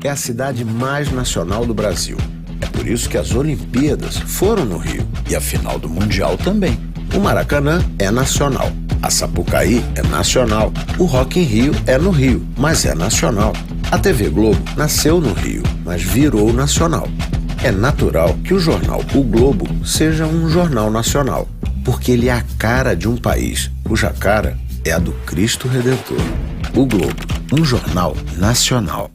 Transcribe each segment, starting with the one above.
É a cidade mais nacional do Brasil. É por isso que as Olimpíadas foram no Rio e a final do Mundial também. O Maracanã é nacional, a Sapucaí é nacional, o Rock in Rio é no Rio, mas é nacional. A TV Globo nasceu no Rio, mas virou nacional. É natural que o jornal O Globo seja um jornal nacional, porque ele é a cara de um país, cuja cara é a do Cristo Redentor. O Globo, um jornal nacional.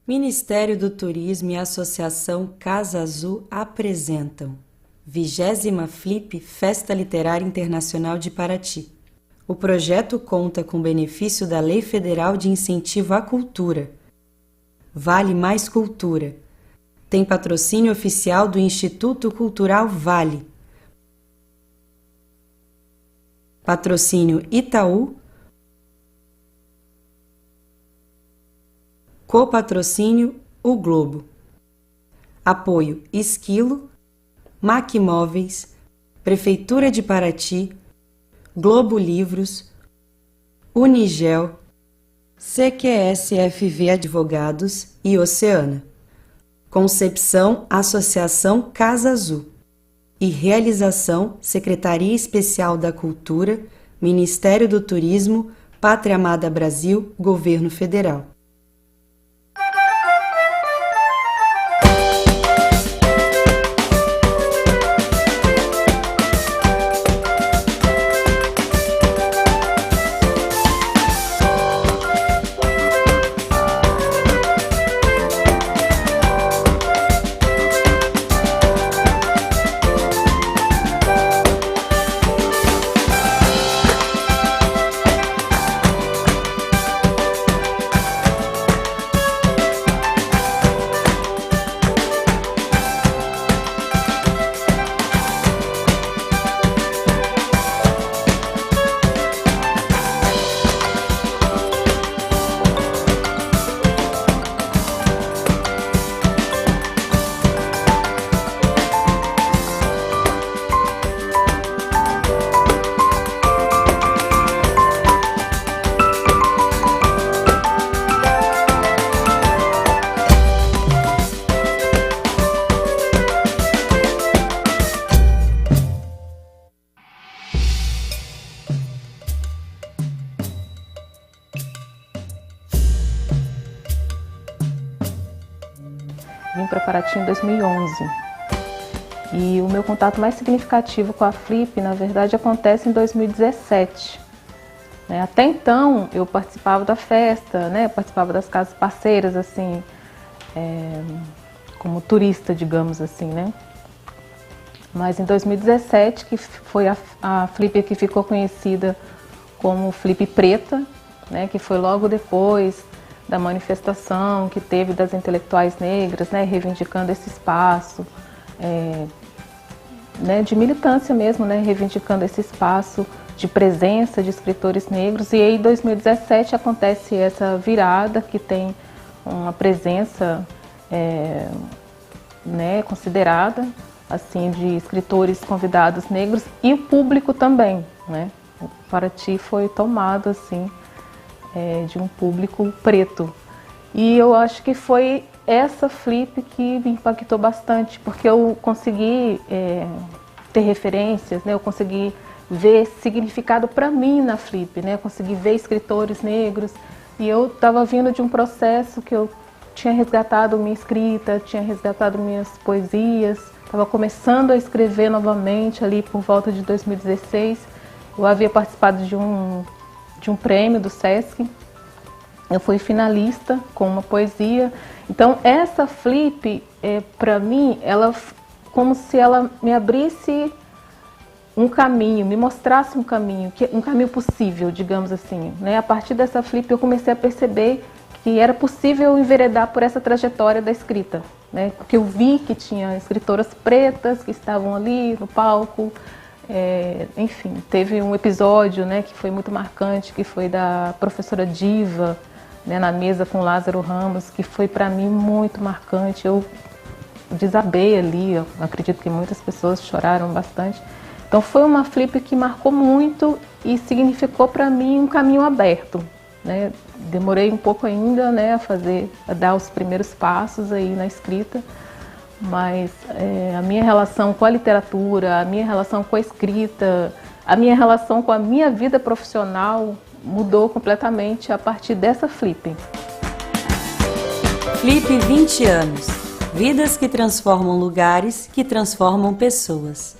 Ministério do Turismo e a Associação Casa Azul apresentam 20ª Flip Festa Literária Internacional de Paraty. O projeto conta com benefício da Lei Federal de Incentivo à Cultura. Vale Mais Cultura. Tem patrocínio oficial do Instituto Cultural Vale. Patrocínio Itaú. Copatrocínio O Globo. Apoio Esquilo, Mac Móveis, Prefeitura de Paraty, Globo Livros, Unigel, CQSFV Advogados e Oceana. Concepção Associação Casa Azul. E realização Secretaria Especial da Cultura, Ministério do Turismo, Pátria Amada Brasil, Governo Federal. Vim para Paraty em 2011 e o meu contato mais significativo com a Flip, na verdade, acontece em 2017. Até então eu participava da festa, participava das casas parceiras, assim, como turista, digamos assim, Mas em 2017, que foi a Flip que ficou conhecida como Flip Preta, que foi logo depois da manifestação que teve das intelectuais negras, reivindicando esse espaço, de militância mesmo, reivindicando esse espaço de presença de escritores negros. E aí em 2017 acontece essa virada, que tem uma presença né, considerada assim, de escritores convidados negros e o público também, né? O Paraty foi tomado assim, de um público preto. E eu acho que foi essa flip que me impactou bastante, porque eu consegui ter referências, né? Eu consegui ver significado para mim na flip, né? Eu consegui ver escritores negros e eu estava vindo de um processo que eu tinha resgatado minha escrita, tinha resgatado minhas poesias, estava começando a escrever novamente ali por volta de 2016. Eu havia participado de um prêmio do Sesc. Eu fui finalista com uma poesia. Então essa flip, para mim, ela como se ela me abrisse um caminho, me mostrasse um caminho possível, digamos assim, né? A partir dessa flip eu comecei a perceber que era possível enveredar por essa trajetória da escrita, né? Porque eu vi que tinha escritoras pretas que estavam ali no palco. Enfim, teve um episódio, né, que foi muito marcante, que foi da professora Diva, né, na mesa com Lázaro Ramos, que foi para mim muito marcante. Eu desabei ali, eu acredito que muitas pessoas choraram bastante. Então foi uma flip que marcou muito e significou para mim um caminho aberto, né? Demorei um pouco ainda, né, a dar os primeiros passos aí na escrita, mas a minha relação com a literatura, a minha relação com a escrita, a minha relação com a minha vida profissional mudou completamente a partir dessa flip. Flip 20 anos. Vidas que transformam lugares, que transformam pessoas.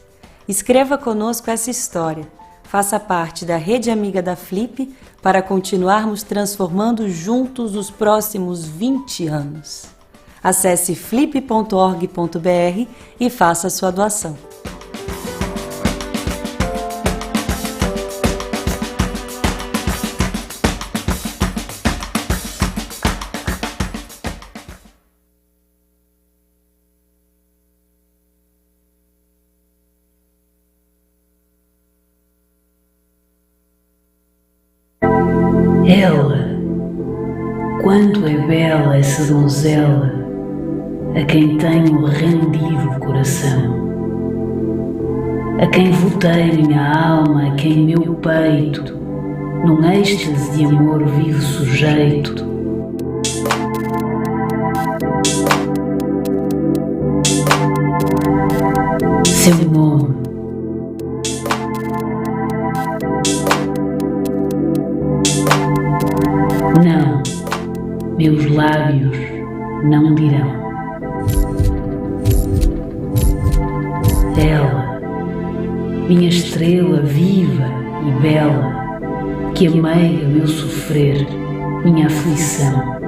Escreva conosco essa história. Faça parte da Rede Amiga da Flip para continuarmos transformando juntos os próximos 20 anos. Acesse flip.org.br e faça sua doação. Ela, quanto é bela essa donzela a quem tenho rendido o coração, a quem votei minha alma, a quem meu peito num êxtase de amor vive sujeito. Seu nome, não, meus lábios não dirão. Ela, minha estrela viva e bela, que ameiga meu sofrer, minha aflição,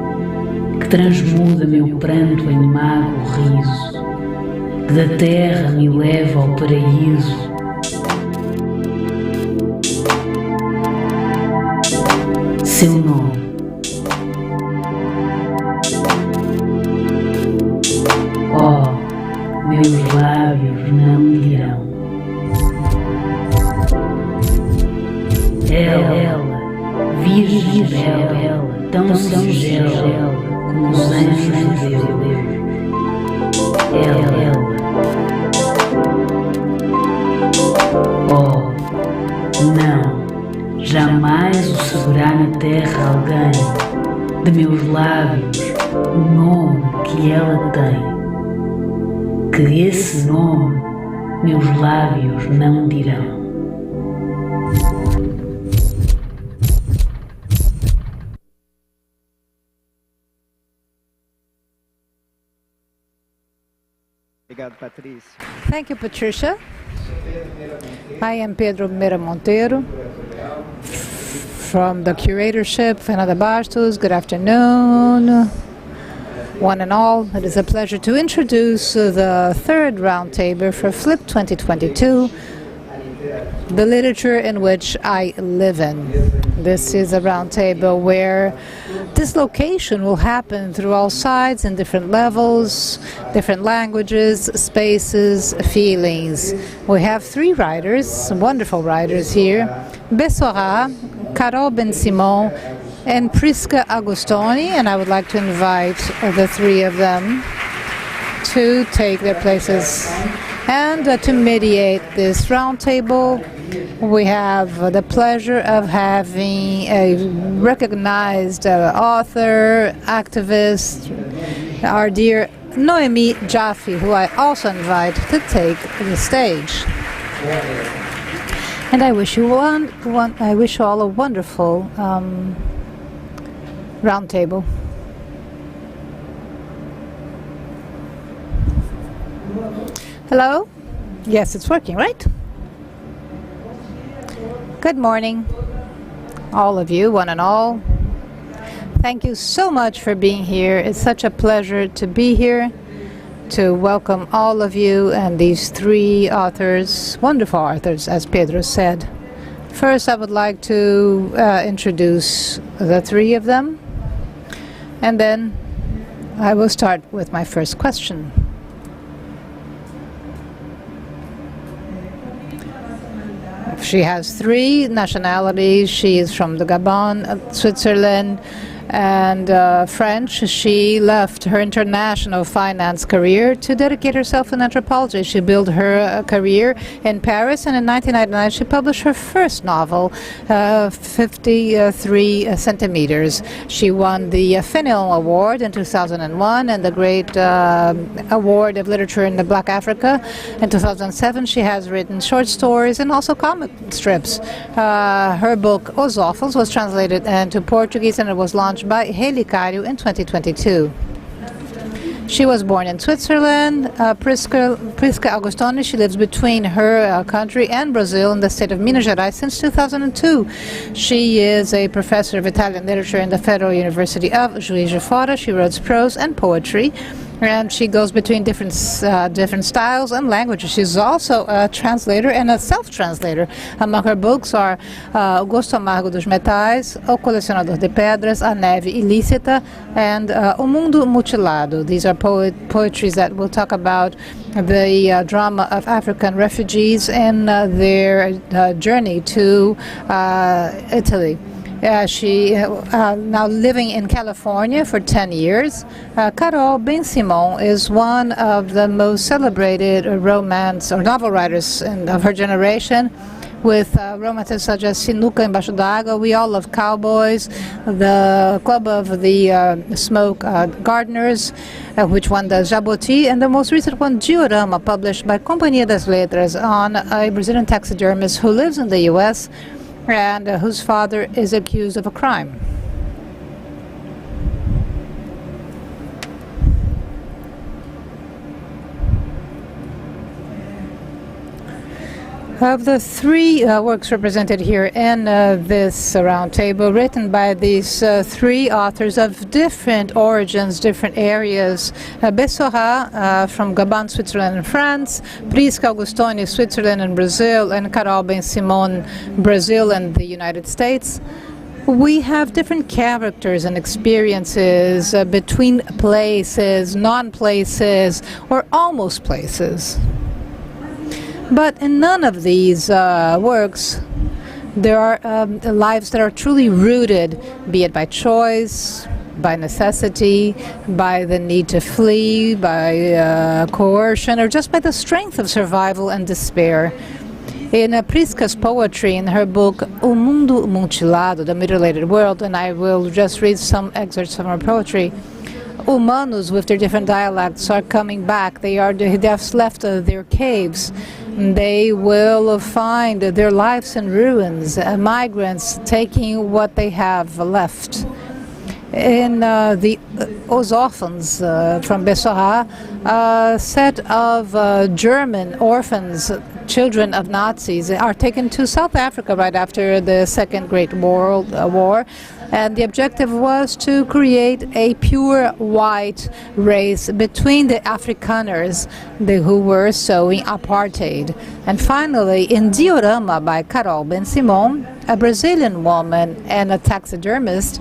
que transmuda meu pranto em mago riso, que da terra me leva ao paraíso. Seu nome, oh, meus lábios não dirão. Ela, virgem bela, tão singela como os anjos de Deus. Ela, oh, não, jamais o saberá na terra alguém de meus lábios o nome que ela tem. Que esse nome meus lábios não dirão. Thank you, Patricia. I am Pedro Meira Monteiro from the curatorship, Fernanda Bastos. Good afternoon, one and all. It is a pleasure to introduce the third roundtable for FLIP 2022, the literature in which I live in. This is a roundtable where dislocation will happen through all sides and different levels, different languages, spaces, feelings. We have three writers, wonderful writers here, Bessora, Bensimon and Prisca Agustoni, and I would like to invite the three of them to take their places and to mediate this roundtable. We have the pleasure of having a recognized author, activist, our dear Noemi Jeffe, who I also invite to take the stage. And I wish you I wish you all a wonderful roundtable. Hello? Yes, it's working, right? Good morning, all of you, one and all. Thank you so much for being here. It's such a pleasure to be here, to welcome all of you and these three authors, wonderful authors, as Pedro said. First, I would like to introduce the three of them, and then I will start with my first question. She has three nationalities. She is from the Gabon, Switzerland, and French. She left her international finance career to dedicate herself in anthropology. She built her career in Paris, and in 1999 she published her first novel, 53 Centimeters. She won the Fennel Award in 2001 and the Great Award of Literature in the Black Africa. In 2007 she has written short stories and also comic strips. Her book Os Órfãos was translated into Portuguese and it was launched by Relicário in 2022. She was born in Switzerland. Prisca Agustoni, she lives between her country and Brazil in the state of Minas Gerais since 2002. She is a professor of Italian literature in the Federal University of Juiz de Fora. She writes prose and poetry, and she goes between different styles and languages. She's also a translator and a self-translator. Among her books are O Gosto Amargo dos Metais, O Colecionador de Pedras, A Neve Ilícita, and O Mundo Mutilado. These are poetries that will talk about the drama of African refugees and their journey to Italy. She now living in California for 10 years. Carol Bensimon is one of the most celebrated romance or novel writers of her generation, with romances such as Sinuca Embaixo d'Água, We All Love Cowboys, the Club of the Smoke Gardeners, which won the Jabuti, and the most recent one, Diorama, published by Companhia das Letras, on a Brazilian taxidermist who lives in the U.S., and whose father is accused of a crime. Of the three works represented here in this round table, written by these three authors of different origins, different areas, Bessora from Gabon, Switzerland and France, Prisca Agustoni, Switzerland and Brazil, and Carol Bensimon, Brazil and the United States. We have different characters and experiences between places, non-places, or almost places. But in none of these works there are lives that are truly rooted, be it by choice, by necessity, by the need to flee, by coercion, or just by the strength of survival and despair. In Prisca's poetry, in her book O Mundo Mutilado, The Mutilated World, and I will just read some excerpts from her poetry, humanos with their different dialects are coming back. They have left their caves. They will find their lives in ruins, migrants taking what they have left. In the Os Órfãos from Bessora, a set of German orphans, children of Nazis, are taken to South Africa right after the Second Great World War. And the objective was to create a pure white race between the Afrikaners who were sowing apartheid. And finally, in Diorama by Carol Bensimon, a Brazilian woman and a taxidermist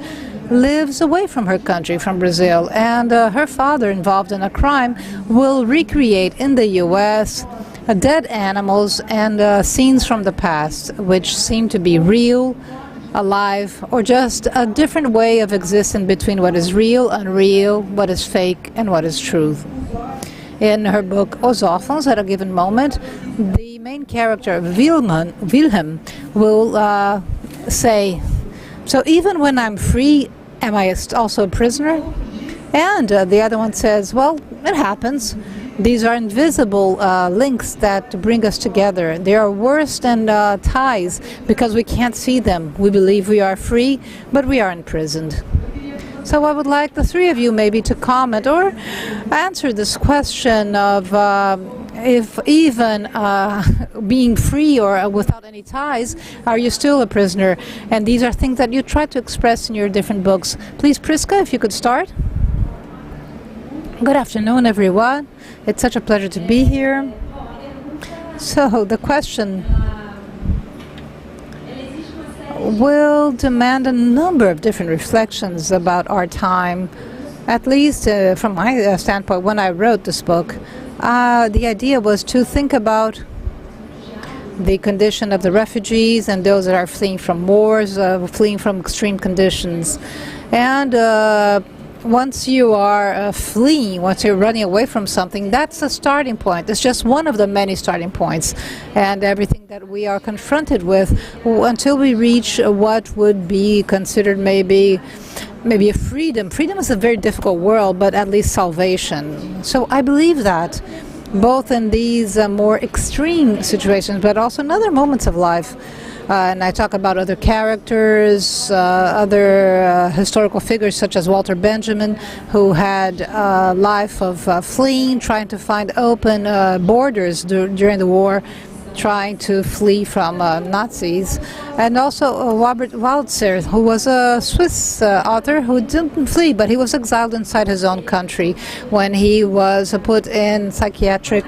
lives away from her country, from Brazil, and her father, involved in a crime, will recreate in the U.S. dead animals and scenes from the past, which seem to be real, alive, or just a different way of existing between what is real, unreal, what is fake, and what is truth. In her book Os Órfãos, at a given moment, the main character, Wilhelm, will say, so even when I'm free, am I also a prisoner? And the other one says, well, it happens. These are invisible links that bring us together. They are worse than ties because we can't see them. We believe we are free, but we are imprisoned. So I would like the three of you maybe to comment or answer this question of if even being free or without any ties, are you still a prisoner? And these are things that you try to express in your different books. Please, Prisca, if you could start. Good afternoon, everyone. It's such a pleasure to be here. So the question will demand a number of different reflections about our time, at least from my standpoint. When I wrote this book, the idea was to think about the condition of the refugees and those that are fleeing from wars, fleeing from extreme conditions. And once you are fleeing, once you're running away from something, that's a starting point. It's just one of the many starting points. And everything that we are confronted with until we reach what would be considered maybe a freedom. Freedom is a very difficult world, but at least salvation. So I believe that both in these more extreme situations, but also in other moments of life. And I talk about other characters, other historical figures such as Walter Benjamin, who had a life of fleeing, trying to find open borders during the war, trying to flee from Nazis. And also Robert Walzer, who was a Swiss author who didn't flee, but he was exiled inside his own country when he was put in psychiatric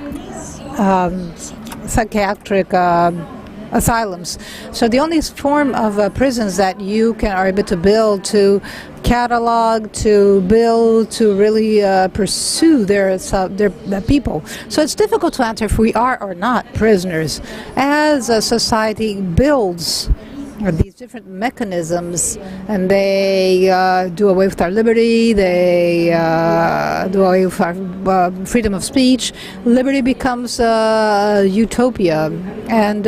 asylums. So the only form of prisons that you are able to build, to catalog, to build, to really pursue their people. So it's difficult to answer if we are or not prisoners. As a society builds these different mechanisms, and they do away with our liberty, they do away with our freedom of speech. Liberty becomes utopia,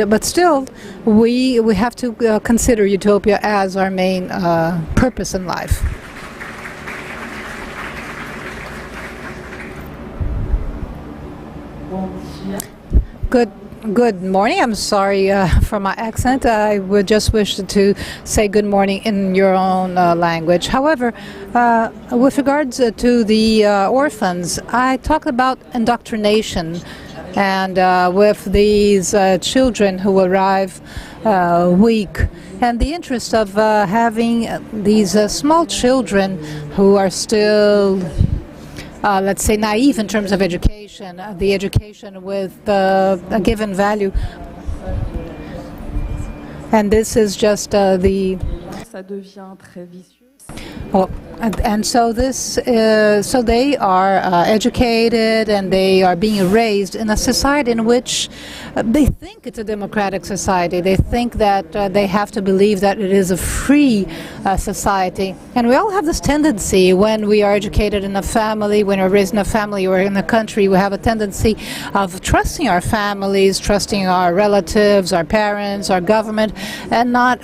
but still we have to consider utopia as our main purpose in life. Good morning. I'm sorry for my accent. I would just wish to say good morning in your own language. However, with regards to the orphans, I talked about indoctrination, and with these children who arrive weak, and the interest of having these small children who are still let's say naive in terms of education, the education with a given value. And this is just the... And so so they are educated, and they are being raised in a society in which they think it's a democratic society. They think that they have to believe that it is a free society. And we all have this tendency when we are educated in a family, when we're raised in a family or in a country, we have a tendency of trusting our families, trusting our relatives, our parents, our government, and not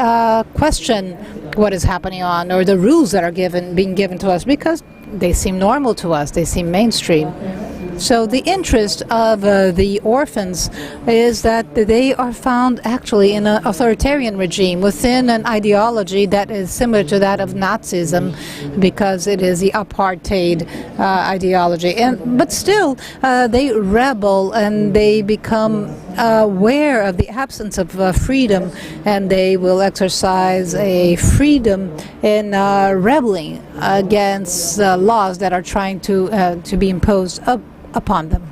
question what is happening on, or the rules that are being given to us, because they seem normal to us, they seem mainstream. So the interest of the orphans is that they are found actually in an authoritarian regime, within an ideology that is similar to that of Nazism, because it is the apartheid ideology. But still, they rebel, and they become aware of the absence of freedom, and they will exercise a freedom in rebelling against laws that are trying to be imposed upon them.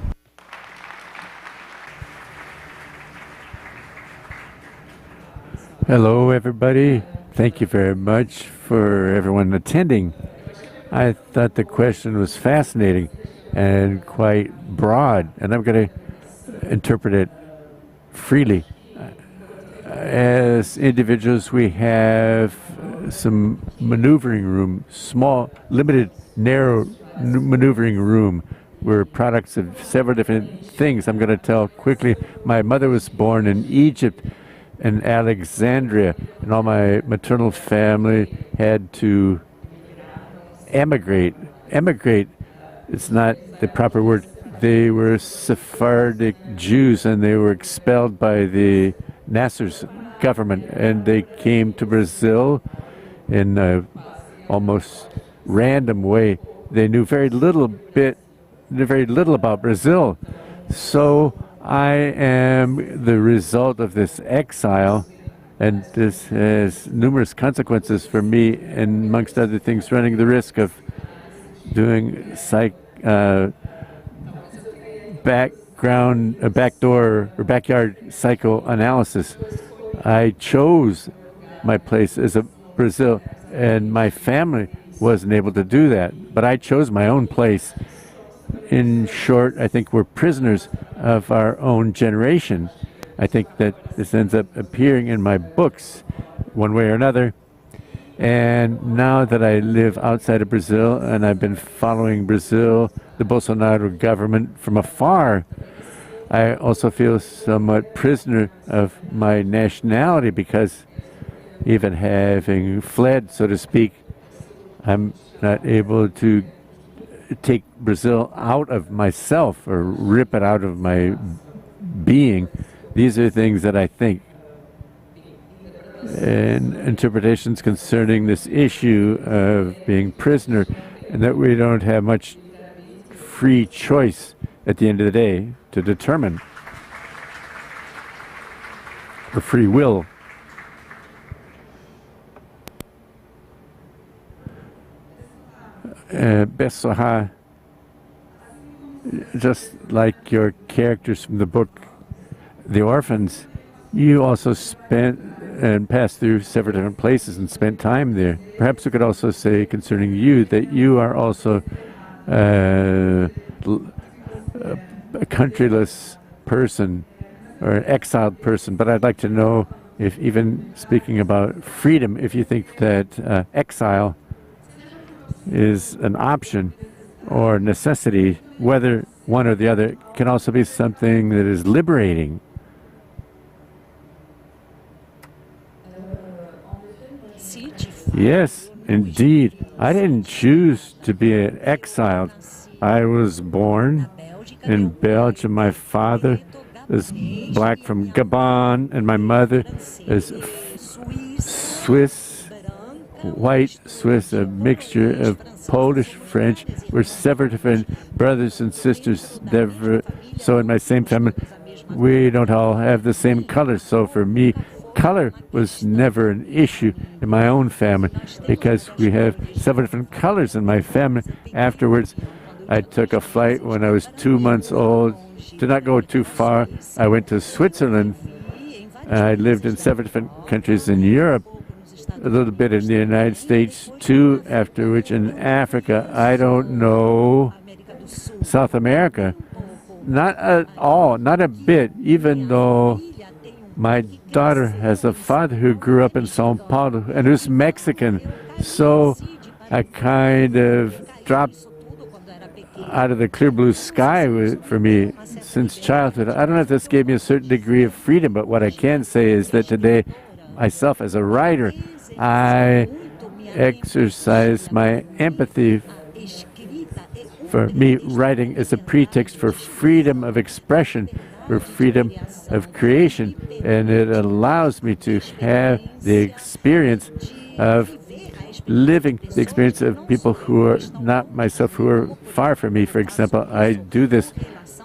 Hello, everybody. Thank you very much for everyone attending. I thought the question was fascinating and quite broad, and I'm going to interpret it freely. as individuals, we have some maneuvering room, small, limited, narrow maneuvering room. We're products of several different things. I'm going to tell quickly. My mother was born in Egypt, in Alexandria, and all my maternal family had to emigrate. Emigrate, it's not the proper word. They were Sephardic Jews, and they were expelled by the Nasser's government, and they came to Brazil in a almost random way. They knew very little about Brazil. So I am the result of this exile, and this has numerous consequences for me, and amongst other things, running the risk of doing backdoor or backyard psychoanalysis. I chose my place as a Brazil, and my family wasn't able to do that, but I chose my own place. In short, I think we're prisoners of our own generation. I think that this ends up appearing in my books one way or another. And now that I live outside of Brazil, and I've been following Brazil, the Bolsonaro government from afar, I also feel somewhat prisoner of my nationality, because even having fled, so to speak, I'm not able to take Brazil out of myself or rip it out of my being. These are things that I think. And interpretations concerning this issue of being prisoner, and that we don't have much free choice at the end of the day to determine, or free will. Bessora, just like your characters from the book The Orphans, you also spent and passed through several different places and spent time there. Perhaps we could also say concerning you that you are also a countryless person or an exiled person. But I'd like to know, if even speaking about freedom, if you think that exile is an option or necessity, whether one or the other can also be something that is liberating. Yes, indeed. I didn't choose to be exiled. I was born in Belgium. My father is black from Gabon, and my mother is Swiss, white Swiss, a mixture of Polish, French. We're several different brothers and sisters. So in my same family, we don't all have the same colors. So for me, color was never an issue in my own family, because we have several different colors in my family. Afterwards, I took a flight when I was 2 months old. Did not go too far. I went to Switzerland. I lived in several different countries in Europe, a little bit in the United States too, after which in Africa, I don't know, South America, not at all, not a bit, even though my daughter has a father who grew up in Sao Paulo and who's Mexican. So I kind of dropped out of the clear blue sky for me since childhood. I don't know if this gave me a certain degree of freedom, but what I can say is that today, myself as a writer, I exercise my empathy. For me, writing is a pretext for freedom of expression, for freedom of creation, and it allows me to have the experience of living the experience of people who are not myself, who are far from me. For example, I do this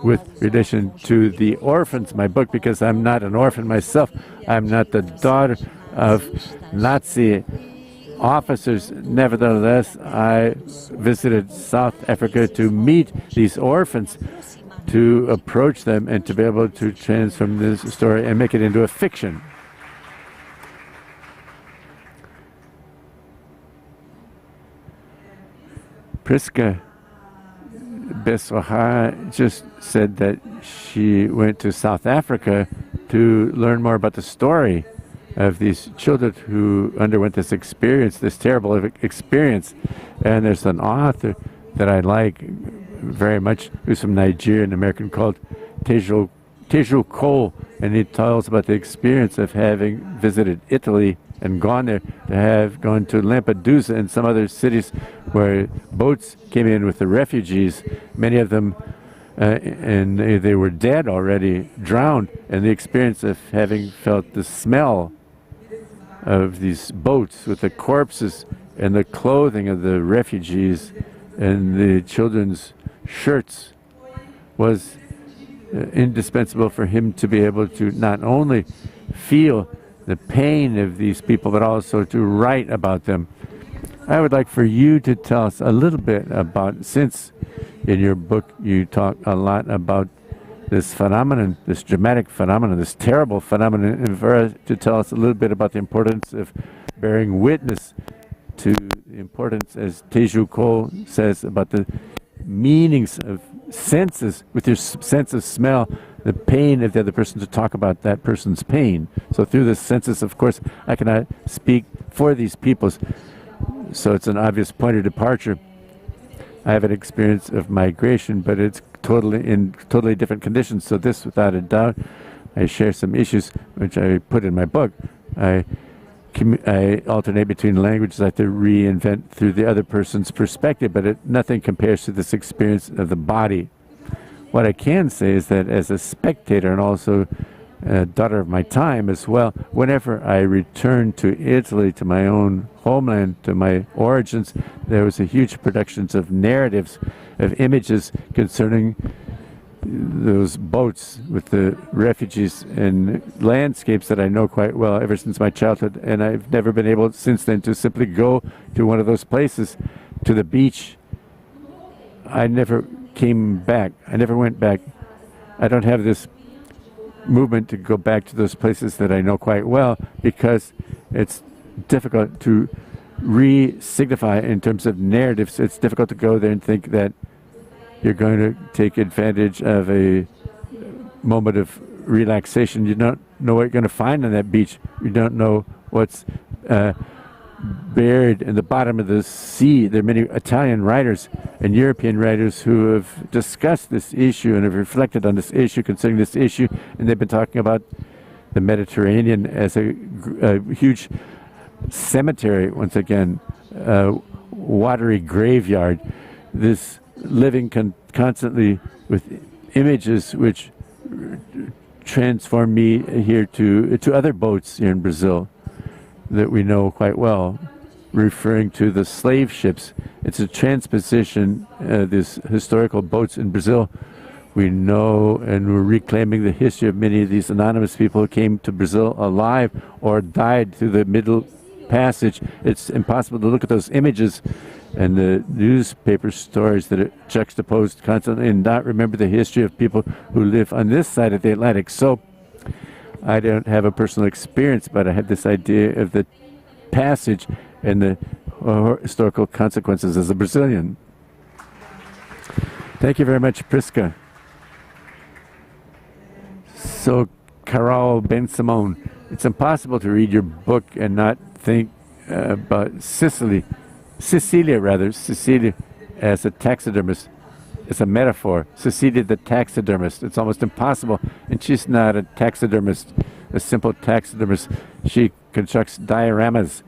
with relation to The Orphans, my book, because I'm not an orphan myself. I'm not the daughter of Nazi officers. Nevertheless, I visited South Africa to meet these orphans, to approach them and to be able to transform this story and make it into a fiction. Prisca Bessora just said that she went to South Africa to learn more about the story. of these children who underwent this experience, this terrible experience. And there's an author that I like very much, who's from Nigeria, an American, called Teju Cole, and he tells about the experience of having visited Italy and gone there, to have gone to Lampedusa and some other cities where boats came in with the refugees, many of them, and they were dead already, drowned, and the experience of having felt the smell of these boats with the corpses and the clothing of the refugees and the children's shirts was indispensable for him to be able to not only feel the pain of these people, but also to write about them. I would like for you to tell us a little bit about, since in your book you talk a lot about this phenomenon, this dramatic phenomenon, this terrible phenomenon, and for us to tell us a little bit about the importance of bearing witness to the importance, as Teju Cole says, about the meanings of senses, with your sense of smell, the pain of the other person, to talk about that person's pain. So through the senses, of course, I cannot speak for these peoples, so it's an obvious point of departure. I have an experience of migration, but it's in totally different conditions. So this, without a doubt, I share some issues which I put in my book. I alternate between languages. I have to reinvent through the other person's perspective, but nothing compares to this experience of the body. What I can say is that as a spectator and also a daughter of my time as well, whenever I returned to Italy, to my own homeland, to my origins, there was a huge productions of narratives, of images concerning those boats with the refugees and landscapes that I know quite well ever since my childhood. And I've never been able since then to simply go to one of those places, to the beach. I never came back. I never went back. I don't have this movement to go back to those places that I know quite well, because it's difficult to re-signify in terms of narratives. It's difficult to go there and think that you're going to take advantage of a moment of relaxation. You don't know what you're going to find on that beach. You don't know what's buried in the bottom of the sea. There are many Italian writers and European writers who have discussed this issue and have reflected on this issue, considering this issue, and they've been talking about the Mediterranean as a huge cemetery, once again, watery graveyard, this living constantly with images which transform me here to other boats here in Brazil that we know quite well, referring to the slave ships. It's a transposition, these historical boats in Brazil. We know, and we're reclaiming the history of many of these anonymous people who came to Brazil alive or died through the Middle Passage. It's impossible to look at those images and the newspaper stories that are juxtaposed constantly and not remember the history of people who live on this side of the Atlantic. So I don't have a personal experience, but I have this idea of the passage and the historical consequences as a Brazilian. Thank you very much, Prisca. So, Carol Bensimon, it's impossible to read your book and not think about Cecilia as a taxidermist. It's a metaphor. Cecilia the taxidermist. It's almost impossible. And she's not a taxidermist, a simple taxidermist. She constructs dioramas.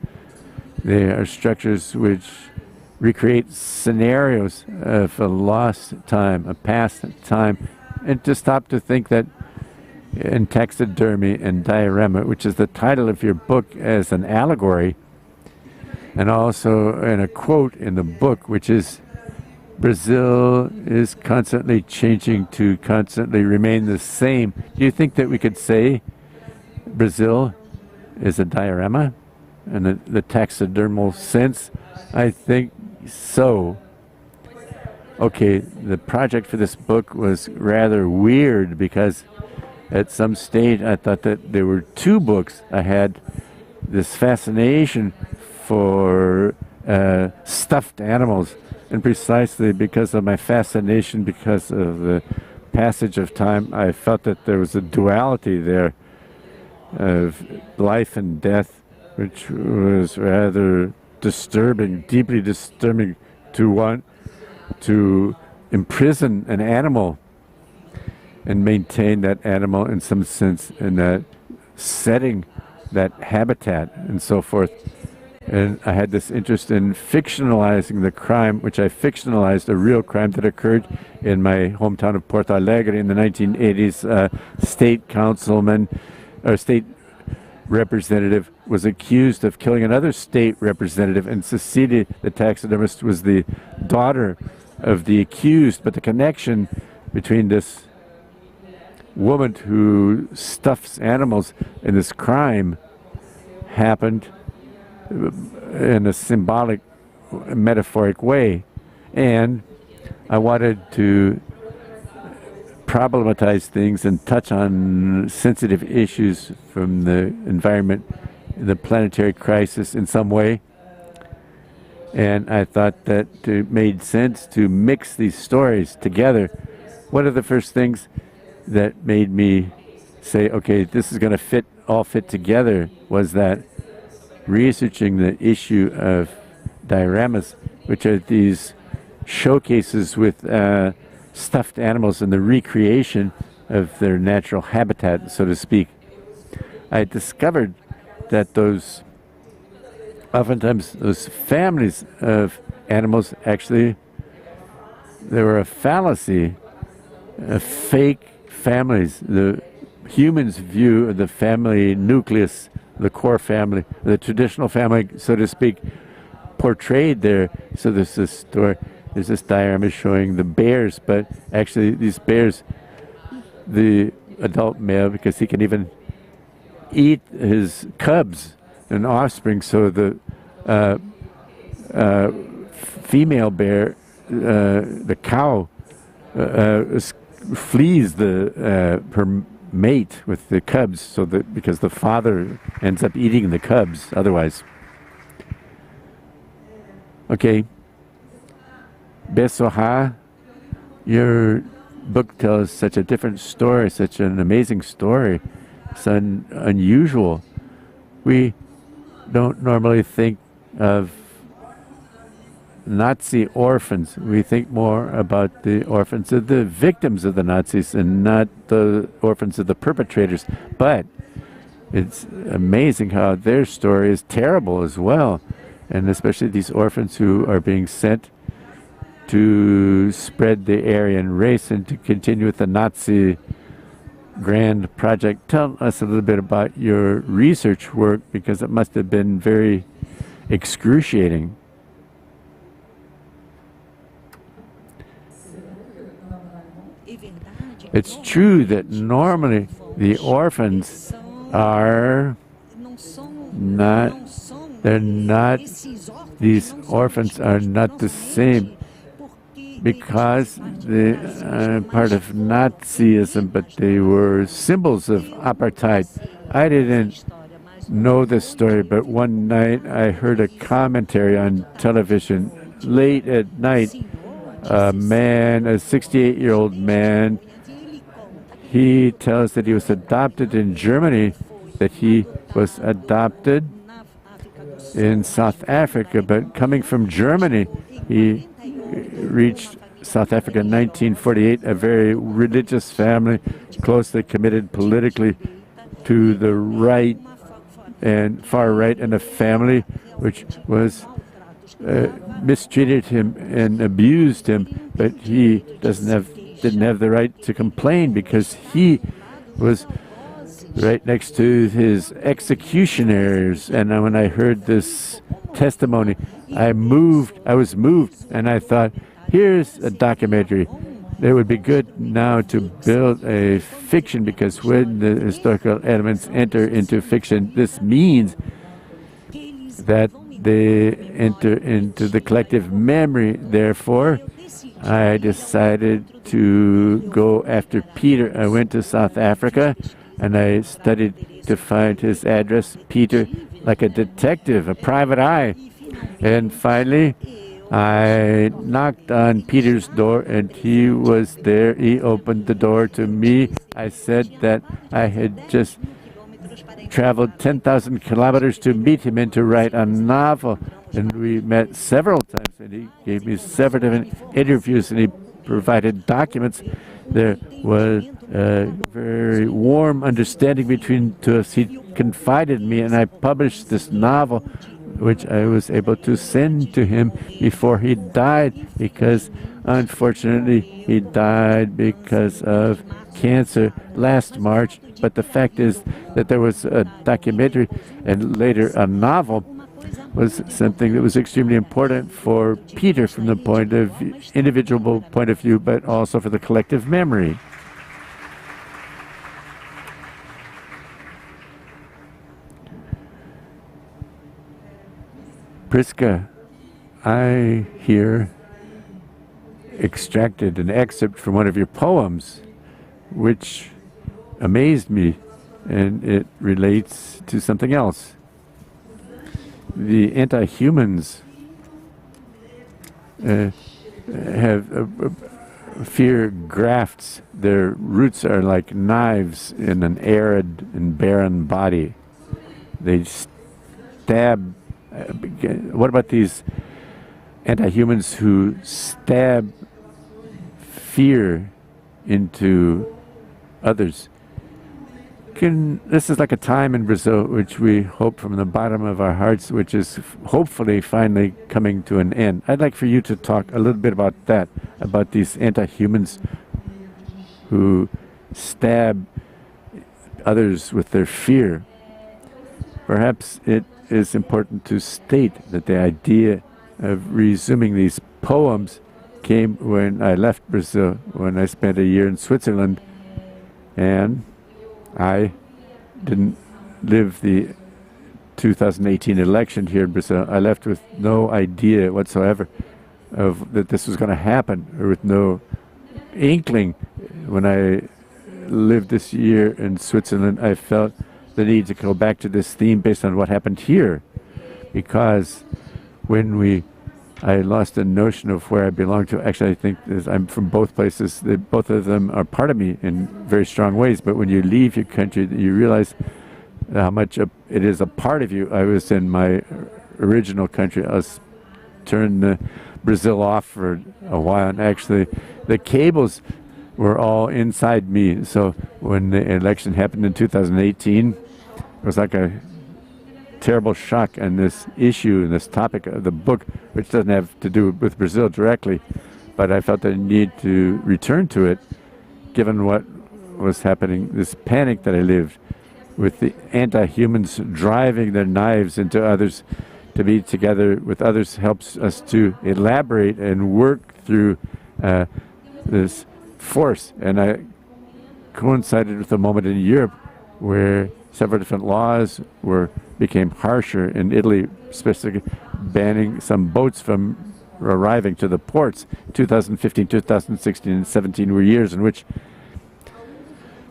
They are structures which recreate scenarios of a lost time, a past time. And to stop to think that in taxidermy and diorama, which is the title of your book, as an allegory, and also in a quote in the book, which is, Brazil is constantly changing to constantly remain the same. Do you think that we could say Brazil is a diorama in the taxidermal sense? I think so. Okay, the project for this book was rather weird because at some stage I thought that there were two books. I had this fascination for stuffed animals, and precisely because of my fascination, because of the passage of time, I felt that there was a duality there. of life and death, which was rather disturbing, deeply disturbing, to want to imprison an animal and maintain that animal in some sense in that setting, that habitat, and so forth. And I had this interest in fictionalizing the crime, which I fictionalized a real crime that occurred in my hometown of Porto Alegre in the 1980s. State councilman, or state representative, was accused of killing another state representative, and Cecilia, the taxidermist, was the daughter of the accused. But the connection between this woman who stuffs animals and this crime happened in a symbolic, metaphoric way. And I wanted to problematize things and touch on sensitive issues from the environment, the planetary crisis in some way. And I thought that it made sense to mix these stories together. One of the first things that made me say, okay, this is going to all fit together, was that researching the issue of dioramas, which are these showcases with stuffed animals and the recreation of their natural habitat, so to speak. I discovered that oftentimes those families of animals, actually, they were a fallacy, a fake families. The humans' view of the family nucleus, the core family, the traditional family, so to speak, portrayed there. So there's this story, there's this diorama showing the bears, but actually these bears, the adult male, because he can even eat his cubs and offspring, so the female bear, the cow, flees her mate with the cubs, so that because the father ends up eating the cubs otherwise. Okay, Bessora, your book tells such a different story, such an amazing story. It's unusual. We don't normally think of Nazi orphans. We think more about the orphans of the victims of the Nazis and not the orphans of the perpetrators. But it's amazing how their story is terrible as well. And especially these orphans who are being sent to spread the Aryan race and to continue with the Nazi grand project. Tell us a little bit about your research work, because it must have been very excruciating. It's true that normally the orphans are not, these orphans are not the same, because they're part of Nazism, but they were symbols of apartheid. I didn't know this story, but one night I heard a commentary on television late at night. A man, a 68-year-old man, he tells that he was adopted in Germany, that he was adopted in South Africa, but coming from Germany, he reached South Africa in 1948, a very religious family, closely committed politically to the right and far right, and a family which was mistreated him and abused him, but he didn't have the right to complain because he was right next to his executioners. And when I heard this testimony, I was moved, and I thought, here's a documentary. It would be good now to build a fiction, because when the historical elements enter into fiction, this means that they enter into the collective memory. Therefore, I decided to go after Peter. I went to South Africa and I studied to find his address, Peter, like a detective, a private eye. And finally, I knocked on Peter's door and he was there. He opened the door to me. I said that I had just traveled 10,000 kilometers to meet him and to write a novel. And we met several times, and he gave me several different interviews, and he provided documents. There was a very warm understanding between two of us. He confided in me, and I published this novel, which I was able to send to him before he died, because unfortunately he died because of cancer last March. But the fact is that there was a documentary and later a novel was something that was extremely important for Peter from the point of individual point of view, but also for the collective memory. Prisca, I here extracted an excerpt from one of your poems, which amazed me, and it relates to something else. The anti-humans have fear grafts. Their roots are like knives in an arid and barren body. They stab. What about these anti-humans who stab fear into others? This is like a time in Brazil which we hope from the bottom of our hearts, which is hopefully finally coming to an end. I'd like for you to talk a little bit about that, about these anti-humans who stab others with their fear. Perhaps it is important to state that the idea of resuming these poems came when I left Brazil, when I spent a year in Switzerland, and I didn't live the 2018 election here in Brazil. I left with no idea whatsoever of that this was going to happen, or with no inkling. When I lived this year in Switzerland, I felt the need to go back to this theme based on what happened here, because when I lost the notion of where I belong to. Actually, I think I'm from both places. Both of them are part of me in very strong ways. But when you leave your country, you realize how much it is a part of you. I was in my original country. I was turned Brazil off for a while, and actually the cables were all inside me. So when the election happened in 2018, it was like a terrible shock, and this issue and this topic of the book, which doesn't have to do with Brazil directly, but I felt the need to return to it given what was happening, this panic that I lived with the anti-humans driving their knives into others. To be together with others helps us to elaborate and work through this force. And I coincided with a moment in Europe where several different laws became harsher. In Italy, specifically banning some boats from arriving to the ports. 2015, 2016, and 17 were years in which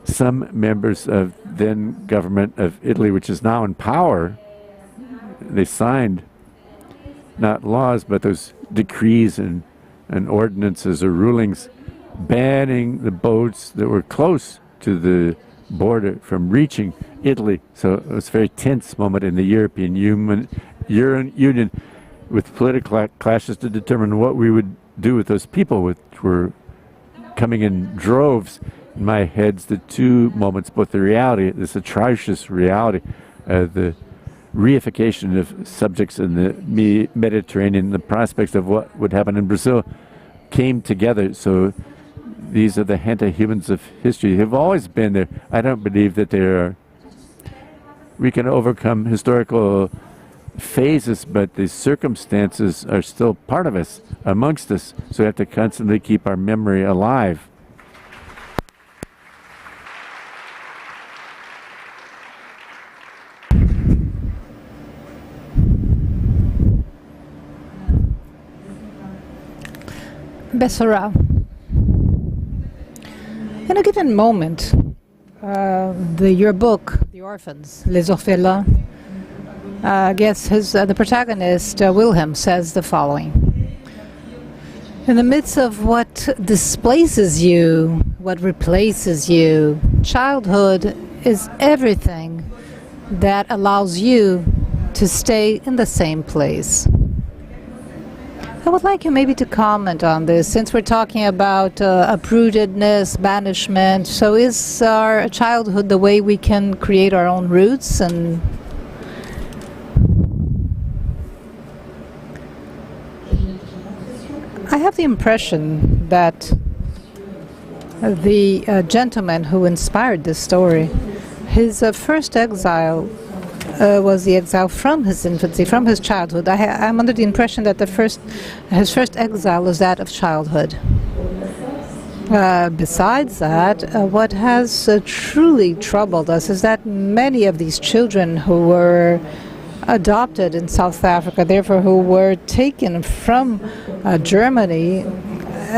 some members of then government of Italy, which is now in power, they signed not laws, but those decrees and ordinances or rulings banning the boats that were close to the border from reaching Italy. So it was a very tense moment in the European Union with political clashes to determine what we would do with those people, which were coming in droves. In my head's the two moments, both the reality, this atrocious reality, the reification of subjects in the Mediterranean, the prospects of what would happen in Brazil came together. So these are the anti-humans of history. They've always been there. I don't believe that we can overcome historical phases, but the circumstances are still part of us, amongst us. So we have to constantly keep our memory alive. Bessora. In a given moment, your book, The Orphans, Les Orphelins, the protagonist, Wilhelm, says the following. In the midst of what displaces you, what replaces you, childhood is everything that allows you to stay in the same place. I would like you maybe to comment on this, since we're talking about uprootedness, banishment. So is our childhood the way we can create our own roots? And I have the impression that the gentleman who inspired this story, his first exile was the exile from his infancy, from his childhood. I'm under the impression that his first exile was that of childhood. Besides that, what has truly troubled us is that many of these children who were adopted in South Africa, therefore who were taken from Germany,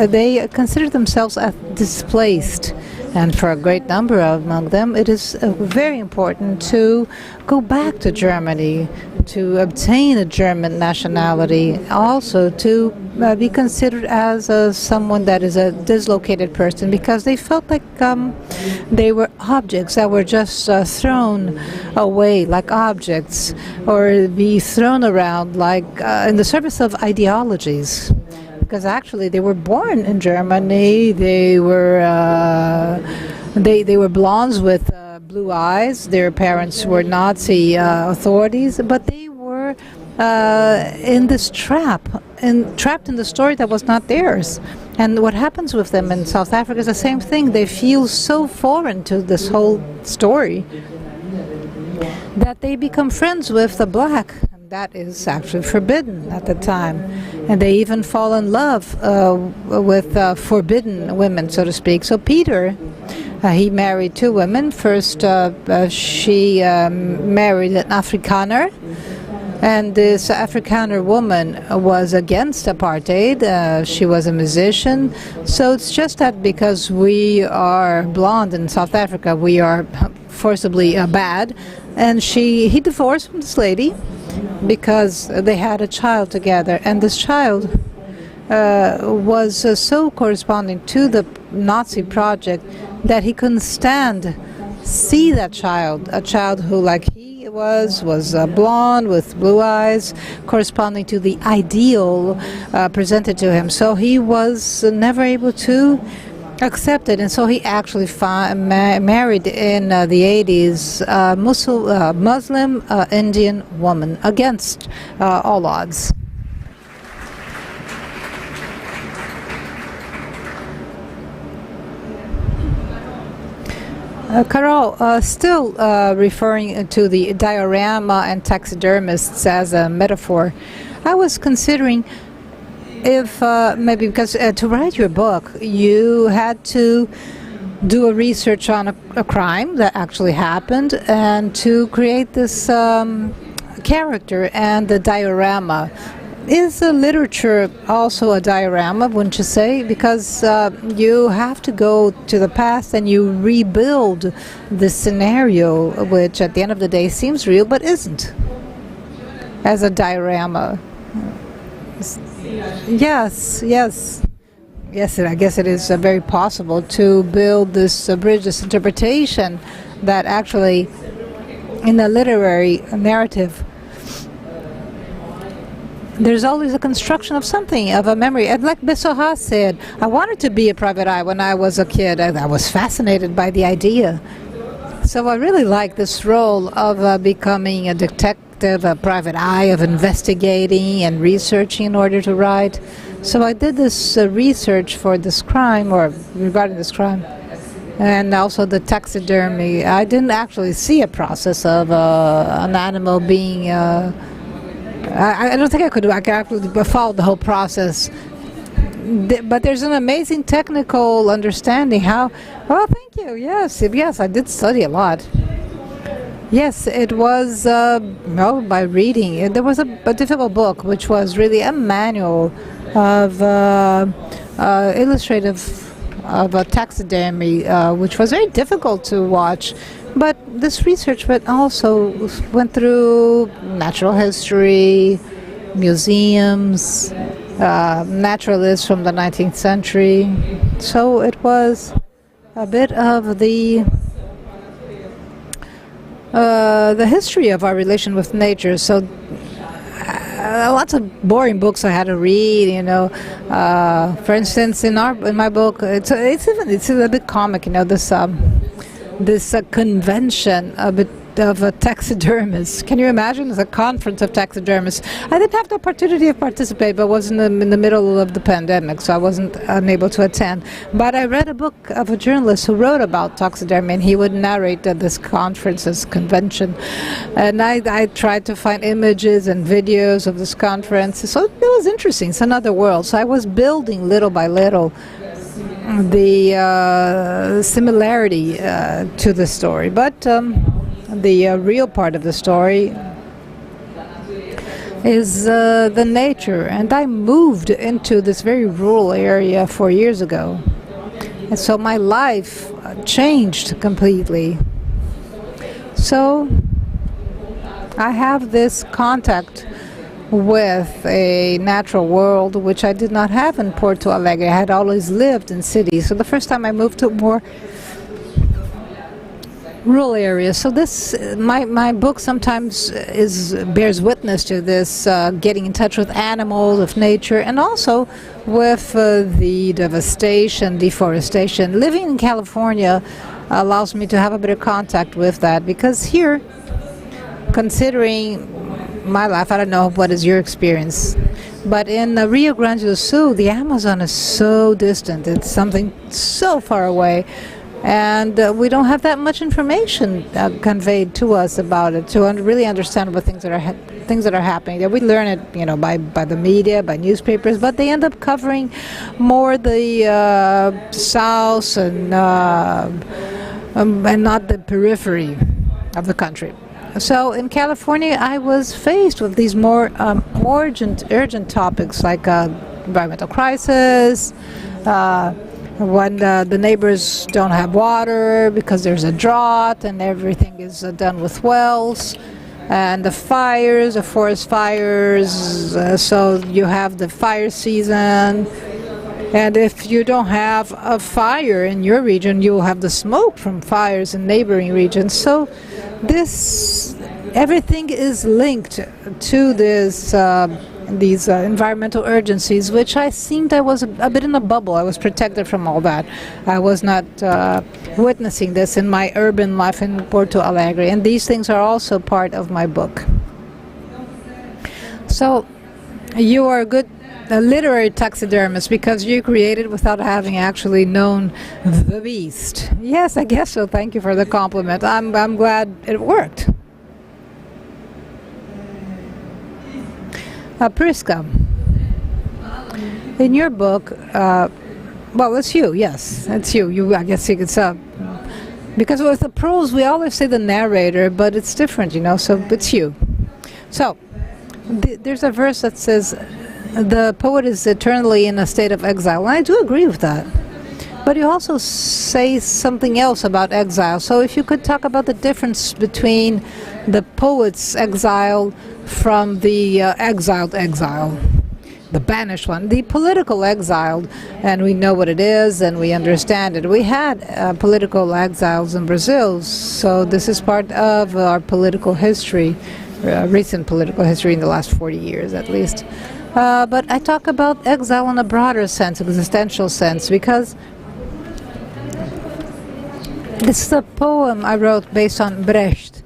they consider themselves displaced. And for a great number among them, it is very important to go back to Germany, to obtain a German nationality, also to be considered as someone that is a dislocated person, because they felt like they were objects that were just thrown away like objects, or be thrown around like in the service of ideologies. Because actually they were born in Germany, they were blondes with blue eyes, their parents were Nazi authorities, but they were in this trapped in the story that was not theirs. And what happens with them in South Africa is the same thing. They feel so foreign to this whole story that they become friends with the black. That is actually forbidden at the time. And they even fall in love with forbidden women, so to speak. So Peter, he married two women. First, she married an Afrikaner. And this Afrikaner woman was against apartheid. She was a musician. So it's just that because we are blonde in South Africa, we are forcibly bad. And he divorced from this lady because they had a child together. And this child was so corresponding to the Nazi project that he couldn't see that child, a child who, like he was blonde with blue eyes, corresponding to the ideal presented to him. So he was never able to accept it, and so he actually married in the 80s Muslim Indian woman against all odds. Carol, still referring to the diorama and taxidermists as a metaphor, I was considering if maybe because to write your book you had to do a research on a crime that actually happened and to create this character and the diorama. Is the literature also a diorama, wouldn't you say? Because you have to go to the past and you rebuild the scenario, which at the end of the day seems real but isn't, as a diorama. Yes, I guess it is very possible to build this bridge, this interpretation that actually in the literary narrative there's always a construction of something, of a memory. And like Bessora said, I wanted to be a private eye when I was a kid. I was fascinated by the idea. So I really like this role of becoming a detective, a private eye, of investigating and researching in order to write. So I did this research for this crime, or regarding this crime, and also the taxidermy. I didn't actually see a process of an animal being... I don't think I could actually follow the whole process. But there's an amazing technical understanding how... Oh, thank you. Yes, I did study a lot. Yes, it was by reading. There was a difficult book, which was really a manual of illustrative of a taxidermy, which was very difficult to watch. But this research also went through natural history, museums, naturalists from the 19th century. So it was a bit of the the history of our relation with nature. So lots of boring books I had to read, you know. For instance, in my book, it's a bit comic, you know. This convention of a taxidermist. Can you imagine? It's a conference of taxidermists. I didn't have the opportunity to participate, but was in the middle of the pandemic, so I wasn't unable to attend. But I read a book of a journalist who wrote about taxidermy, and he would narrate this conference, this convention. And I tried to find images and videos of this conference. So it was interesting. It's another world. So I was building little by little the similarity to the story. But the real part of the story is the nature. And I moved into this very rural area 4 years ago. And so my life changed completely. So I have this contact with a natural world which I did not have in Porto Alegre. I had always lived in cities. So the first time I moved to more rural areas. So this, my book sometimes bears witness to this, getting in touch with animals, with nature, and also with the devastation, deforestation. Living in California allows me to have a bit of contact with that, because here, considering my life, I don't know what is your experience, but in Rio Grande do Sul, the Amazon is so distant. It's something so far away. And we don't have that much information conveyed to us about it to really understand what things that are happening. Yeah, we learn it, you know, by the media, by newspapers, but they end up covering more the south and not the periphery of the country. So in California, I was faced with these more urgent topics like environmental crisis. When the neighbors don't have water because there's a drought and everything is done with wells, and the fires, the forest fires, so you have the fire season, and if you don't have a fire in your region, you'll have the smoke from fires in neighboring regions. So everything is linked to this these environmental urgencies, which I seemed I was a bit in a bubble. I was protected from all that. I was not witnessing this in my urban life in Porto Alegre, and these things are also part of my book. So you are a good literary taxidermist because you created without having actually known the beast. Yes, I guess so. Thank you for the compliment. I'm glad it worked. Prisca, in your book, well, it's you, yes, it's you. I guess you could say, because with the prose, we always say the narrator, but it's different, you know, so it's you. So, there's a verse that says, the poet is eternally in a state of exile, and I do agree with that. But you also say something else about exile. So if you could talk about the difference between the poet's exile from the exiled exile, the banished one, the political exiled, and we know what it is and we understand it. We had political exiles in Brazil, so this is part of our political history, recent political history in the last 40 years at least. But I talk about exile in a broader sense, existential sense, because this is a poem I wrote based on Brecht.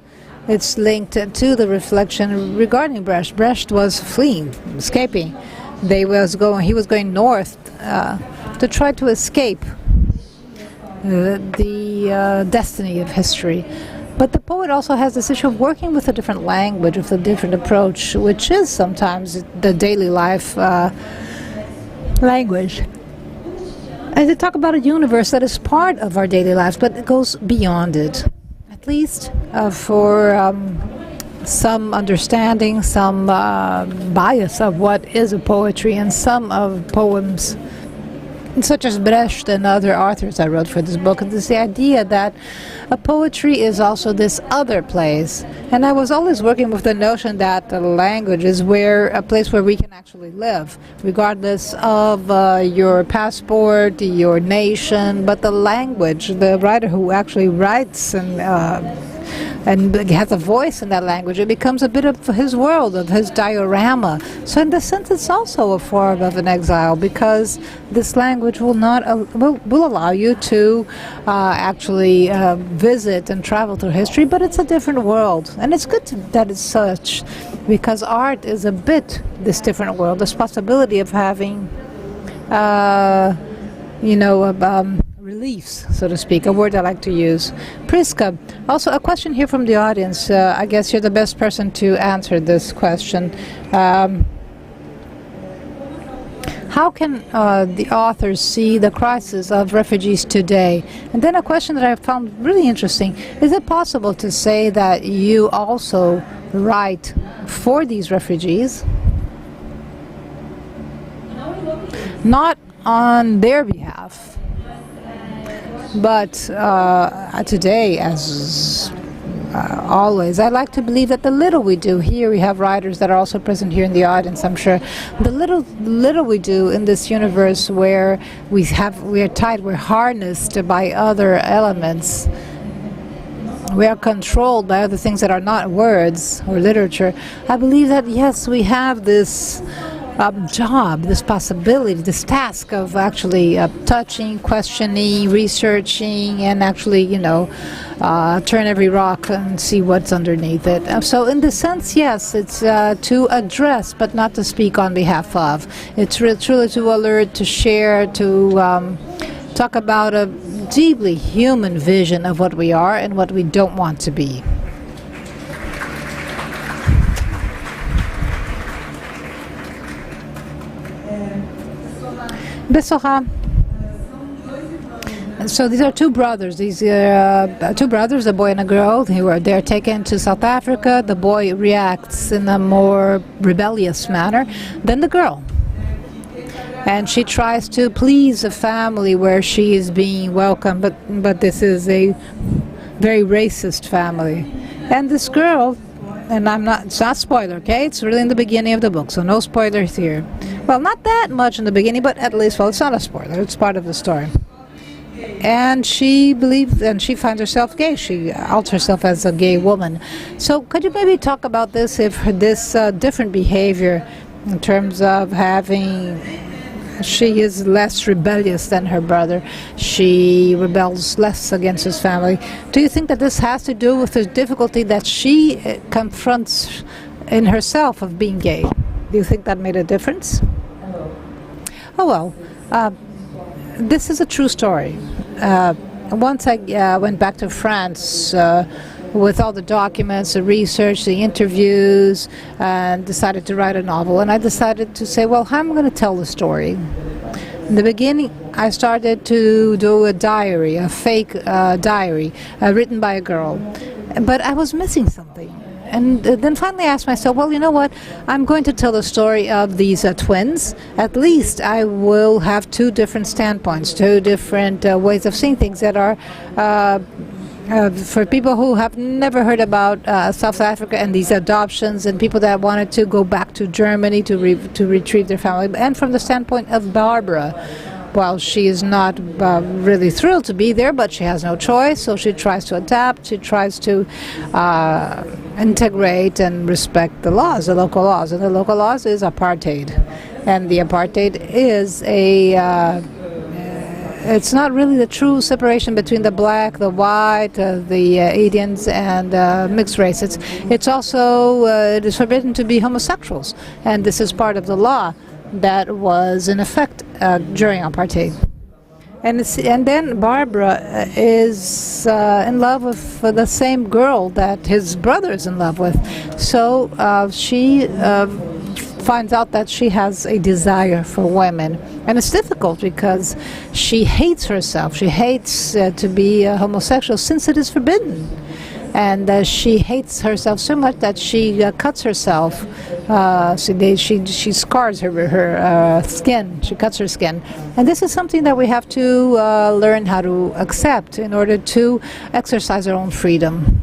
It's linked to the reflection regarding Brecht. Brecht was fleeing, escaping. He was going north to try to escape the destiny of history. But the poet also has this issue of working with a different language, with a different approach, which is sometimes the daily life language. And to talk about a universe that is part of our daily lives, but it goes beyond it. At least for some understanding, some bias of what is a poetry, and some of poems, such as Brecht and other authors I wrote for this book. It's the idea that a poetry is also this other place. And I was always working with the notion that the language is a place where we can actually live, regardless of your passport, your nation, but the language, the writer who actually writes and and has a voice in that language, it becomes a bit of his world, of his diorama. So in this sense, it's also a form of an exile, because this language will not will allow you to actually visit and travel through history, but it's a different world. And it's good that it's such, because art is a bit this different world, this possibility of having reliefs, so to speak, a word I like to use. Prisca, also a question here from the audience. I guess you're the best person to answer this question. How can the authors see the crisis of refugees today? And then a question that I found really interesting. Is it possible to say that you also write for these refugees? Not on their behalf, but today, as always, I like to believe that the little we do here, we have writers that are also present here in the audience, I'm sure, the little we do in this universe where we are tied, we're harnessed by other elements, we are controlled by other things that are not words or literature. I believe that, yes, we have this job, this possibility, this task of actually touching, questioning, researching, and actually, turn every rock and see what's underneath it. So in this sense, yes, it's to address, but not to speak on behalf of. It's truly to alert, to share, to talk about a deeply human vision of what we are and what we don't want to be. Bessora. So these are two brothers. These are two brothers, a boy and a girl. They're taken to South Africa. The boy reacts in a more rebellious manner than the girl. And she tries to please a family where she is being welcomed, but this is a very racist family. And this girl, and it's not spoiler, okay? It's really in the beginning of the book, so no spoilers here. Well, not that much in the beginning, but at least, well, it's not a spoiler. It's part of the story. And she believes, and she finds herself gay. She outs herself as a gay woman. So could you maybe talk about this, if this different behavior in terms of having, she is less rebellious than her brother. She rebels less against his family. Do you think that this has to do with the difficulty that she confronts in herself of being gay? Do you think that made a difference? Oh, well, this is a true story. Once I went back to France with all the documents, the research, the interviews, and decided to write a novel. And I decided to say, well, how am I going to tell the story? In the beginning, I started to do a diary, a fake diary, written by a girl. But I was missing something. And then finally I asked myself, well, you know what? I'm going to tell the story of these twins. At least I will have two different standpoints, two different ways of seeing things that are for people who have never heard about South Africa and these adoptions, and people that wanted to go back to Germany to retrieve their family. And from the standpoint of Barbara, well, she is not really thrilled to be there, but she has no choice, so she tries to adapt, she tries to integrate and respect the laws, the local laws. And the local laws is apartheid. And the apartheid is it's not really the true separation between the black, the white, the Indians, and mixed race. It's also, it is forbidden to be homosexuals. And this is part of the law that was in effect during apartheid. And then Barbara is in love with the same girl that his brother is in love with. So she finds out that she has a desire for women. And it's difficult because she hates herself. She hates to be homosexual since it is forbidden. And she hates herself so much that she cuts herself. She scars her skin. She cuts her skin. And this is something that we have to learn how to accept in order to exercise our own freedom.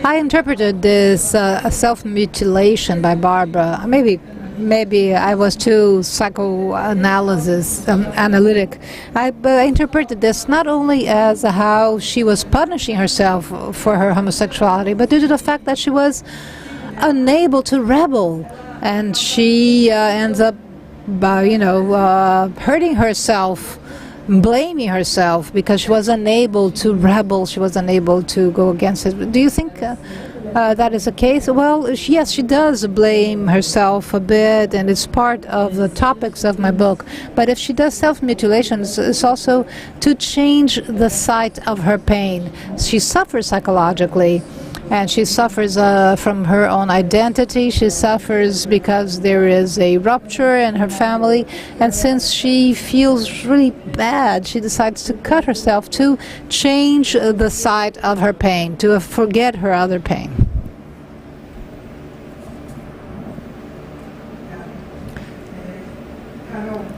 I interpreted this self-mutilation by Barbara, maybe maybe I was too analytic. I interpreted this not only as how she was punishing herself for her homosexuality, but due to the fact that she was unable to rebel, and she ends up, hurting herself, blaming herself because she was unable to rebel, she was unable to go against it. Do you think that is the case? Well, yes, she does blame herself a bit, and it's part of the topics of my book. But if she does self-mutilation, it's also to change the site of her pain. She suffers psychologically, and she suffers from her own identity. She suffers because there is a rupture in her family, and since she feels really bad, she decides to cut herself to change the site of her pain, to forget her other pain.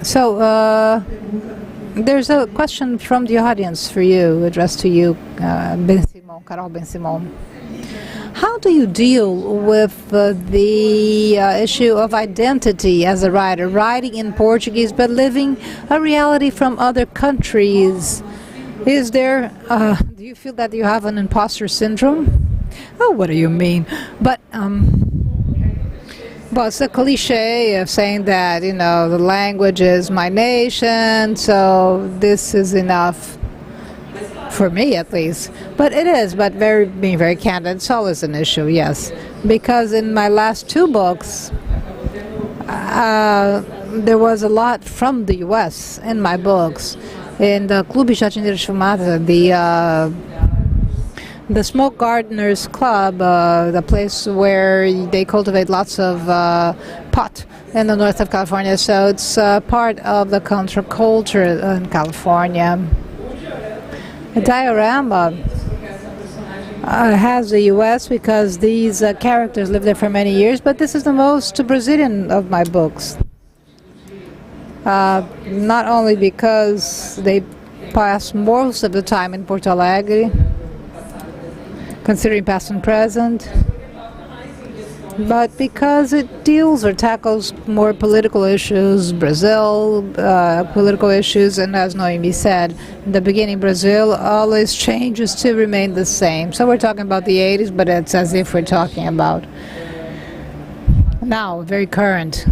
So there's a question from the audience for you, addressed to you, Bensimon, Carol Bensimon. How do you deal with the issue of identity as a writer, writing in Portuguese but living a reality from other countries? Is there, do you feel that you have an imposter syndrome? Oh, what do you mean? But, well, it's a cliche of saying that, the language is my nation, so this is enough. For me, at least. But it is, but being very candid, it's always an issue, yes. Because in my last two books, there was a lot from the U.S. in my books. In the Clube Jardineira de Fumata, the Smoke Gardeners Club, the place where they cultivate lots of pot in the north of California. So it's part of the counterculture in California. A diorama has the U.S. because these characters lived there for many years, but this is the most Brazilian of my books. Not only because they pass most of the time in Porto Alegre, considering past and present, but because it deals or tackles more political issues, Brazil, political issues, and as Noemi said, in the beginning, Brazil always changes to remain the same. So we're talking about the 80s, but it's as if we're talking about now, very current,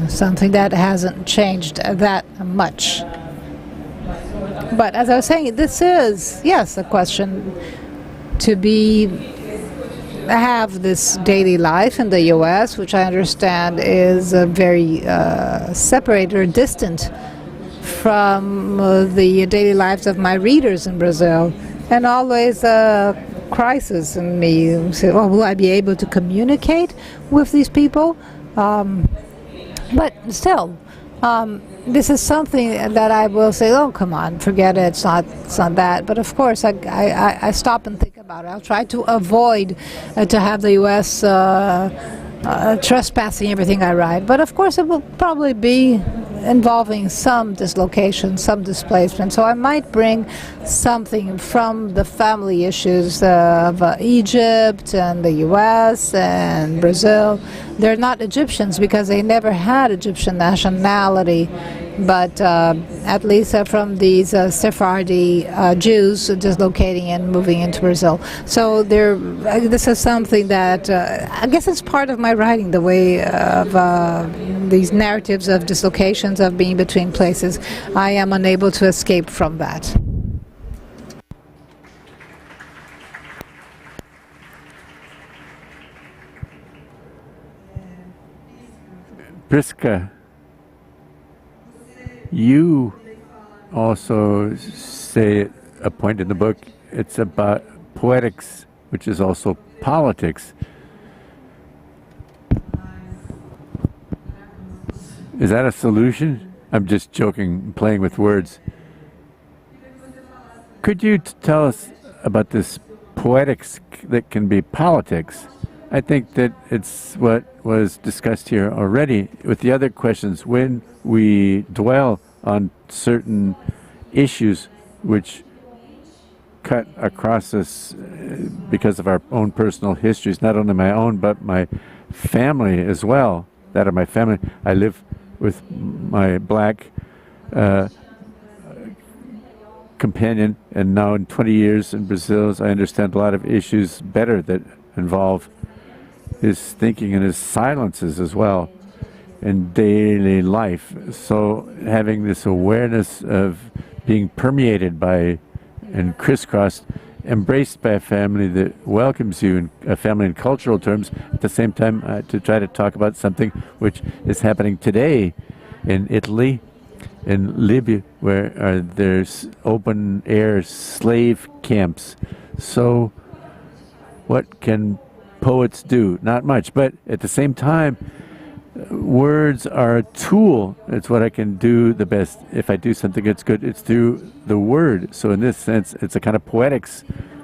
something that hasn't changed that much. But as I was saying, this is, yes, a question to have this daily life in the U.S., which I understand is very separated or distant from the daily lives of my readers in Brazil, and always a crisis in me. Say, well, will I be able to communicate with these people? But still, this is something that I will say, oh, come on, forget it, it's not that. But of course, I stop and think about it. I'll try to avoid to have the U.S. Trespassing everything I write. But of course, it will probably be involving some dislocation, some displacement. So I might bring something from the family issues of Egypt and the U.S. and Brazil. They're not Egyptians because they never had Egyptian nationality, but at least from these Sephardi Jews dislocating and moving into Brazil. So this is something that I guess it's part of my writing, the way of these narratives of dislocations, of being between places. I am unable to escape from that. Prisca, you also say at a point in the book, it's about poetics, which is also politics. Is that a solution? I'm just joking, playing with words. Could you tell us about this poetics that can be politics? I think that it's what was discussed here already with the other questions. When we dwell on certain issues which cut across us because of our own personal histories, not only my own, but my family as well, that of my family. I live with my black companion, and now in 20 years in Brazil, I understand a lot of issues better that involve his thinking and his silences as well in daily life. So having this awareness of being permeated by and crisscrossed, embraced by a family that welcomes you, in a family in cultural terms, at the same time to try to talk about something which is happening today in Italy, in Libya, where there's open-air slave camps. So what can poets do? Not much, but at the same time, words are a tool. It's what I can do the best. If I do something that's good, it's through the word. So in this sense, it's a kind of poetics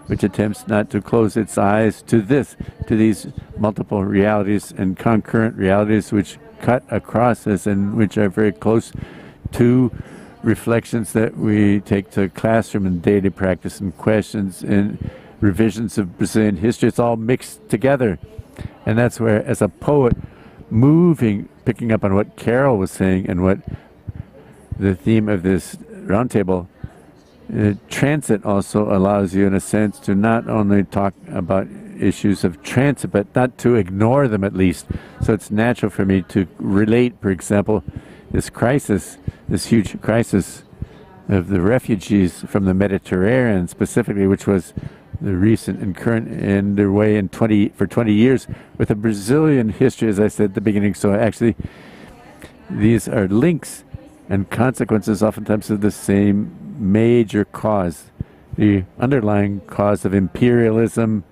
which attempts not to close its eyes to these multiple realities and concurrent realities which cut across us and which are very close to reflections that we take to classroom and daily practice and questions and revisions of Brazilian history. It's all mixed together. And that's where, as a poet, picking up on what Carol was saying and what the theme of this roundtable, transit also allows you, in a sense, to not only talk about issues of transit, but not to ignore them at least. So it's natural for me to relate, for example, this crisis, this huge crisis of the refugees from the Mediterranean specifically, which was the recent and current and underway for 20 years with a Brazilian history, as I said at the beginning. So actually, these are links and consequences oftentimes of the same major cause, the underlying cause of imperialism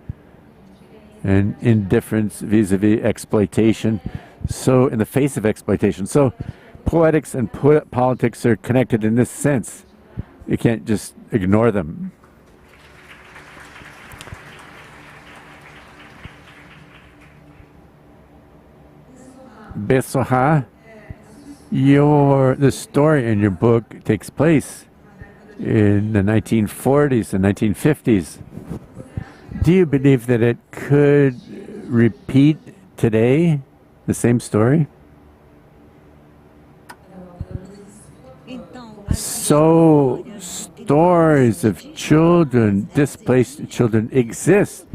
and indifference vis-a-vis exploitation. So in the face of exploitation. So poetics and politics are connected in this sense. You can't just ignore them. Bessora, the story in your book takes place in the 1940s and 1950s. Do you believe that it could repeat today, the same story? So stories of children, displaced children, exist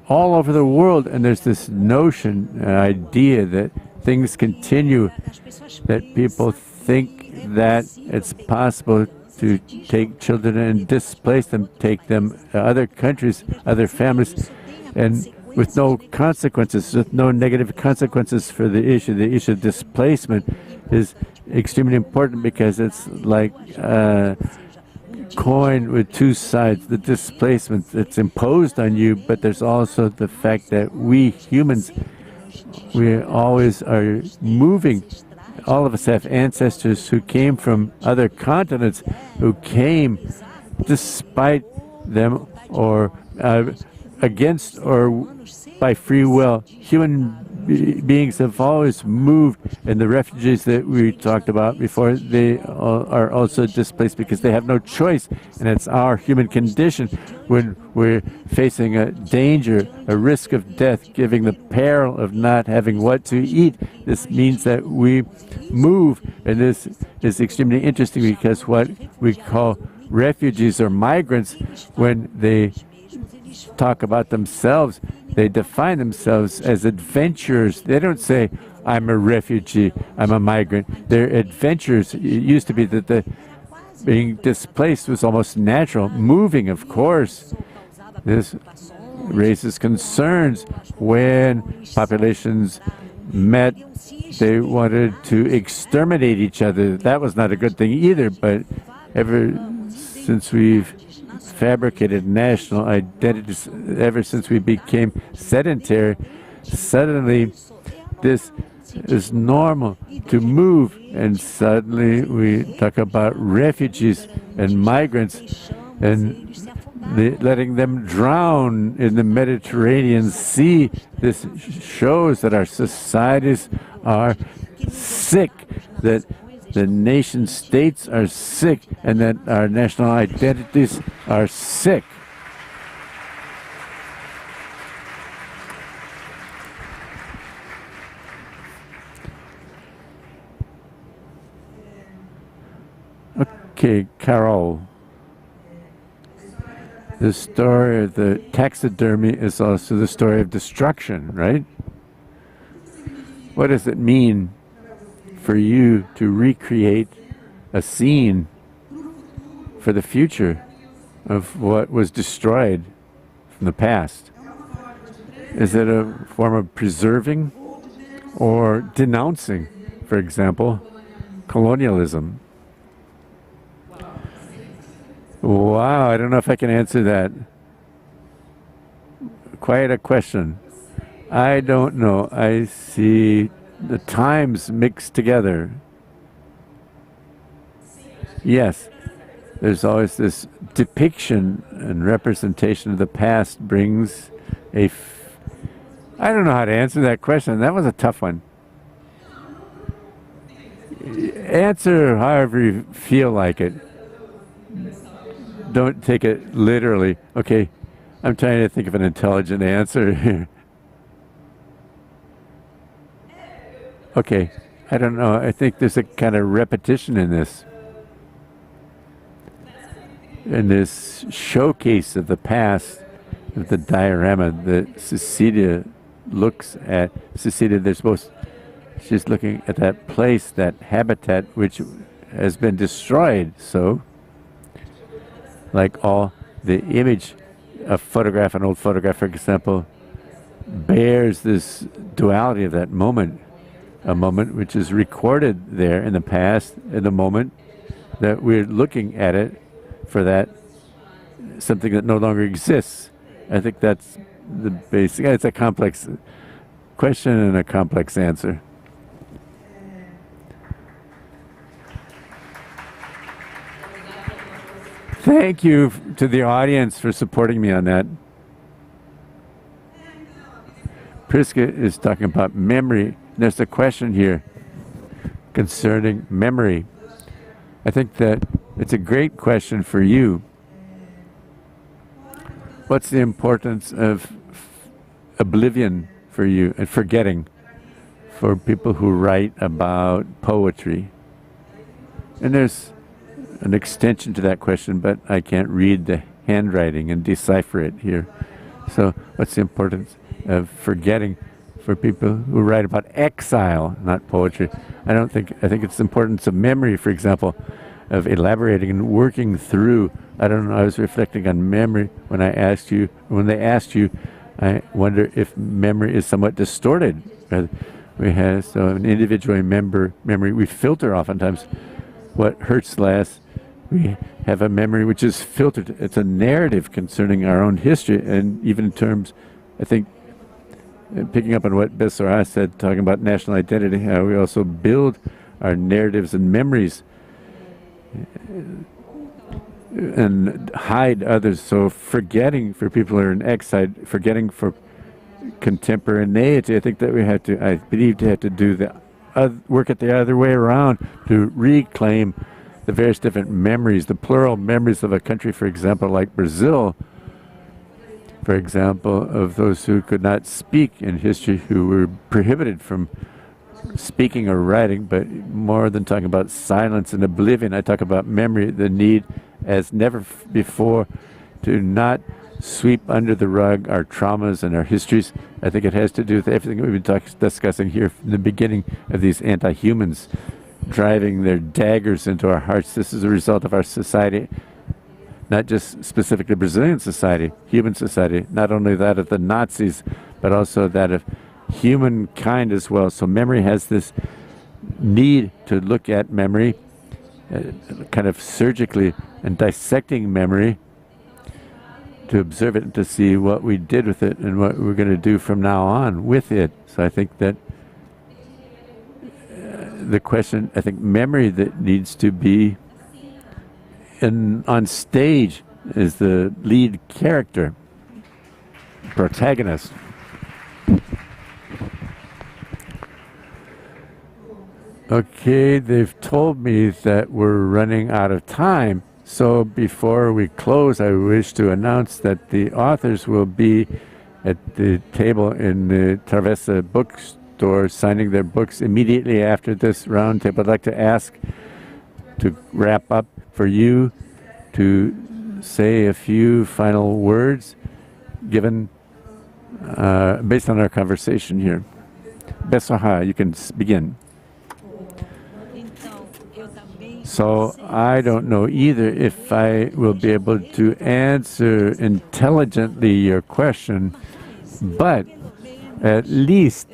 all over the world, and there's this notion, idea that things continue, that people think that it's possible to take children and displace them, take them to other countries, other families, and with no consequences, with no negative consequences for the issue. The issue of displacement is extremely important because it's like a coin with two sides. The displacement that's imposed on you, but there's also the fact that we humans, we always are moving. All of us have ancestors who came from other continents, who came despite them or against or by free will. Human beings have always moved, and the refugees that we talked about before, they are also displaced because they have no choice, and it's our human condition when we're facing a danger, a risk of death, giving the peril of not having what to eat. This means that we move, and this is extremely interesting because what we call refugees or migrants, when they talk about themselves, they define themselves as adventurers. They don't say, I'm a refugee, I'm a migrant. They're adventurers. It used to be that the being displaced was almost natural. Moving, of course. This raises concerns when populations met. They wanted to exterminate each other. That was not a good thing either, but ever since we've fabricated national identities, ever since we became sedentary, suddenly this is normal to move, and suddenly we talk about refugees and migrants and letting them drown in the Mediterranean Sea. This shows that our societies are sick, that the nation states are sick, and that our national identities are sick. Okay, Carol. The story of the taxidermy is also the story of destruction, right? What does it mean for you to recreate a scene for the future of what was destroyed from the past? Is it a form of preserving or denouncing, for example, colonialism? Wow, I don't know if I can answer that. Quite a question. I don't know. I see the times mixed together. Yes, there's always this depiction and representation of the past brings a... I don't know how to answer that question. That was a tough one. Answer however you feel like it. Don't take it literally. Okay, I'm trying to think of an intelligent answer here. Okay, I don't know. I think there's a kind of repetition in this. In this showcase of the past, of the diorama that Cecilia looks at. Cecilia, she's looking at that place, that habitat which has been destroyed. So, like all the image, a photograph, an old photograph, for example, bears this duality of that moment. A moment which is recorded there in the past, in the moment that we're looking at it for that, something that no longer exists. I think that's the basic, it's a complex question and a complex answer. Thank you to the audience for supporting me on that. Prisca is talking about memory. There's a question here concerning memory. I think that it's a great question for you. What's the importance of oblivion for you and forgetting for people who write about poetry? And there's an extension to that question, but I can't read the handwriting and decipher it here. So what's the importance of forgetting for people who write about exile, not poetry? I think it's the importance of memory, for example, of elaborating and working through. I don't know, I was reflecting on memory when they asked you, I wonder if memory is somewhat distorted. We have so an individual memory, we filter oftentimes what hurts less. We have a memory which is filtered. It's a narrative concerning our own history, and even in terms, I think, picking up on what Bessora said, talking about national identity, how we also build our narratives and memories and hide others. So forgetting for people who are in exile, forgetting for contemporaneity, I think that I believe we have to do work it the other way around to reclaim the various different memories, the plural memories of a country, for example, like Brazil, for example, of those who could not speak in history, who were prohibited from speaking or writing. But more than talking about silence and oblivion, I talk about memory, the need as never before to not sweep under the rug our traumas and our histories. I think it has to do with everything we've been discussing here from the beginning of these anti-humans driving their daggers into our hearts. This is a result of our society, not just specifically Brazilian society, human society, not only that of the Nazis, but also that of humankind as well. So memory has this need to look at memory, kind of surgically, and dissecting memory, to observe it and to see what we did with it and what we're going to do from now on with it. So I think that memory that needs to be on stage is the lead character, protagonist. Okay, they've told me that we're running out of time. So before we close, I wish to announce that the authors will be at the table in the Travessa bookstore signing their books immediately after this round table. I'd like to ask to wrap up, for you to say a few final words given based on our conversation here. Bessora, you can begin. So I don't know either if I will be able to answer intelligently your question, but at least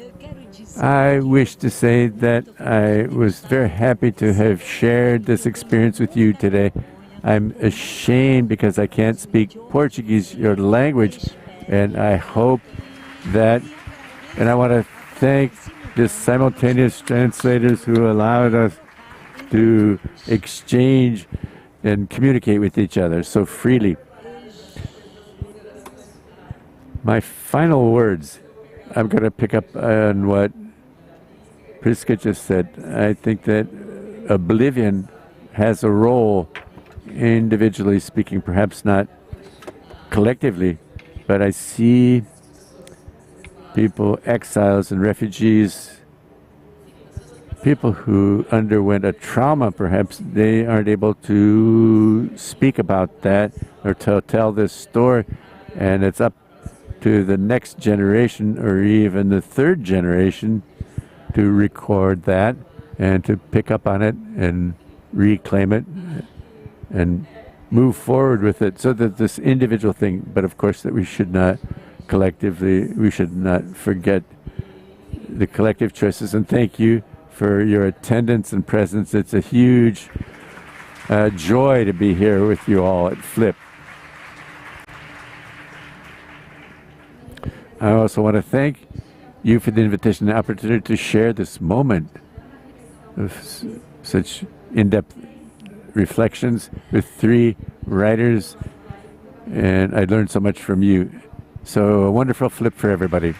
I wish to say that I was very happy to have shared this experience with you today. I'm ashamed because I can't speak Portuguese, your language, and I hope that, and I want to thank the simultaneous translators who allowed us to exchange and communicate with each other so freely. My final words, I'm going to pick up on what Prisca just said. I think that oblivion has a role, individually speaking, perhaps not collectively, but I see people, exiles and refugees, people who underwent a trauma, perhaps they aren't able to speak about that or to tell this story, and it's up to the next generation or even the third generation to record that and to pick up on it and reclaim it and move forward with it, so that this individual thing, but of course that we should not collectively, we should not forget the collective choices. And thank you for your attendance and presence. It's a huge joy to be here with you all at FLIP. I also want to thank you for the invitation and the opportunity to share this moment of such in-depth reflections with three writers, and I learned so much from you. So a wonderful FLIP for everybody.